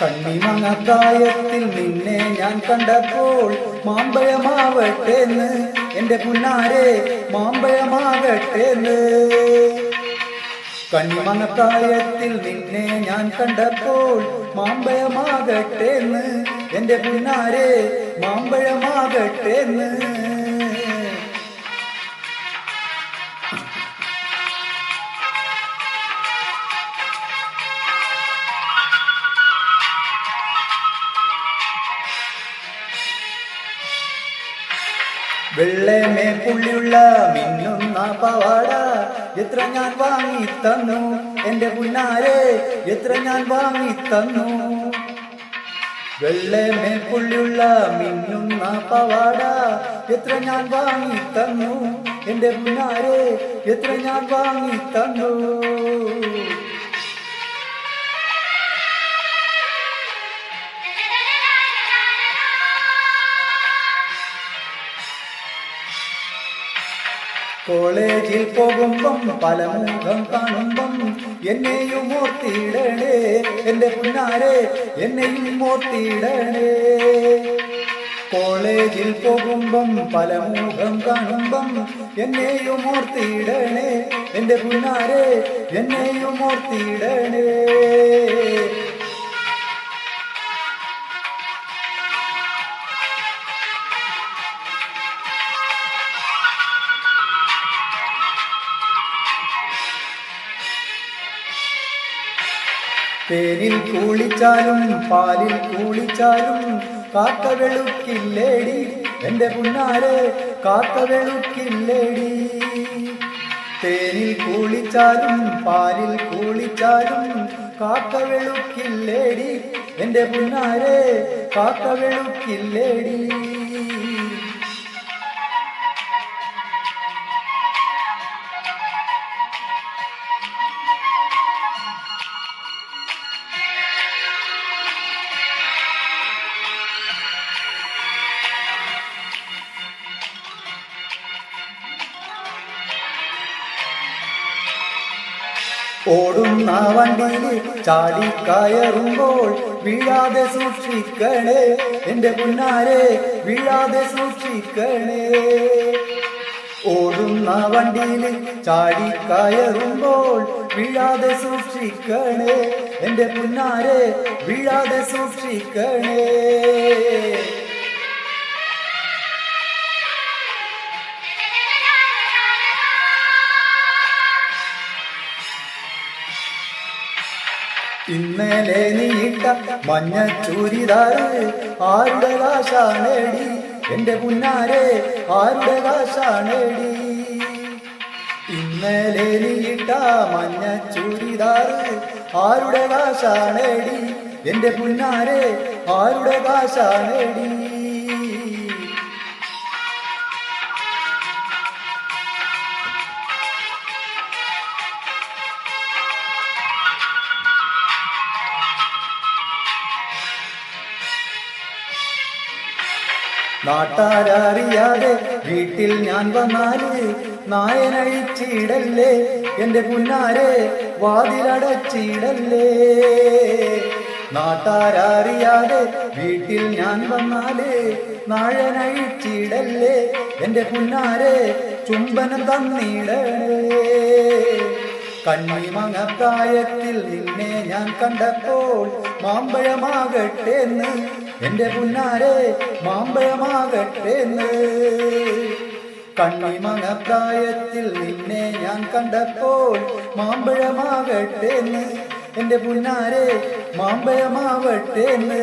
കണ്ണിമങ്ങായത്തിൽ നിന്നെ ഞാൻ കണ്ടപ്പോൾ മാമ്പഴമാവട്ടെന്ന് എൻ്റെ പുന്നാരെ മാമ്പഴമാകട്ടെന്ന്. കണ്ണിമങ്ങായത്തിൽ നിന്നെ ഞാൻ കണ്ടപ്പോൾ മാമ്പഴമാകട്ടെന്ന് എൻ്റെ പുന്നാരെ മാമ്പഴമാകട്ടെന്ന്. വെള്ളമേ പുള്ളിയുള്ള മിന്നുന്ന പവാട എത്ര ഞാൻ വാങ്ങി തന്നു എൻ്റെ പുന്നാരെ എത്ര ഞാൻ വാങ്ങി തന്നു. വെള്ളമേ പുള്ളിയുള്ള മിന്നുന്ന പവാട എത്ര ഞാൻ വാങ്ങി തന്നു എൻ്റെ പുന്നാരെ എത്ര ഞാൻ വാങ്ങി തന്നു. കോളേജിൽ പോകുമ്പം പല മുഖം കാണുമ്പം എന്നെയും ഓർത്തിടണേ എൻ്റെ പുന്നാരെ എന്നെയും ഓർത്തിടണേ. കോളേജിൽ പോകുമ്പം പല മുഖം കാണുമ്പം എന്നെയും ഓർത്തിടണേ എൻ്റെ പുന്നാരെ എന്നെയും ഓർത്തിടണേ. തേനിൽ കുളിച്ചാലും പാലിൽ കുളിച്ചാലും കാക്ക വെളുക്കില്ലേടി എൻ്റെ പുന്നാരെ കാക്ക വെളുക്കില്ലേടി. തേനിൽ കുളിച്ചാലും പാലിൽ കുളിച്ചാലും കാക്ക വെളുക്കില്ലേടി എൻ്റെ പുന്നാരെ കാക്ക വെളുക്കില്ലേടി. ഓടുന്ന വണ്ടിയിൽ ചാടിക്കയറുമ്പോൾ വീഴാതെ സൂക്ഷിക്കണേ എൻ്റെ പുന്നാരെ വീഴാതെ സൂക്ഷിക്കണേ. ഓടുന്ന വണ്ടിയിൽ ചാടിക്കയറുമ്പോൾ വീഴാതെ സൂക്ഷിക്കണേ എൻ്റെ പുന്നാരെ വീഴാതെ സൂക്ഷിക്കണേ. ഇന്നലെ നീട്ട മഞ്ഞ ചൂരിദാറ് ആരുടെ കാശാണേടി എൻ്റെ പുന്നാരെ ആരുടെ കാശാണേടി. ഇന്നലെ നീട്ട മഞ്ഞ ചൂരിദാറ് ആരുടെ കാശാണേടി എൻ്റെ പുന്നാരെ ആരുടെ കാശാണേടി. നാട്ടാരറിയാതെ വീട്ടിൽ ഞാൻ വന്നാല് നായനഴിച്ചിടല്ലേ എൻ്റെ പുന്നാരെ വാതിലടച്ചിടല്ലേ. നാട്ടാരറിയാതെ വീട്ടിൽ ഞാൻ വന്നാല് നായനഴിച്ചിടല്ലേ എൻ്റെ പുന്നാരെ ചുംബനം തന്നിടണേ. കണ്ണിമങ്ങായത്തിൽ നിന്നെ ഞാൻ കണ്ടപ്പോൾ മാമ്പഴമാകട്ടെന്ന് എൻ്റെ പുന്നാരെ മാമ്പഴമാകട്ടെന്ന്. കണ്ണിമങ്ങായത്തിൽ നിന്നെ ഞാൻ കണ്ടപ്പോൾ മാമ്പഴമാകട്ടെന്ന് എൻ്റെ പുന്നാരെ മാമ്പഴമാവട്ടെന്ന്.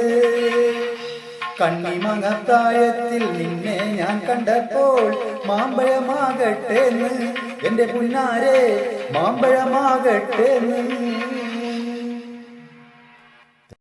കണ്ണിമങ്ങായത്തിൽ നിന്നെ ഞാൻ കണ്ടപ്പോൾ മാമ്പഴമാകട്ടെന്ന് എൻ്റെ പുന്നാരെ മാമ്പഴമാകട്ടെന്ന്.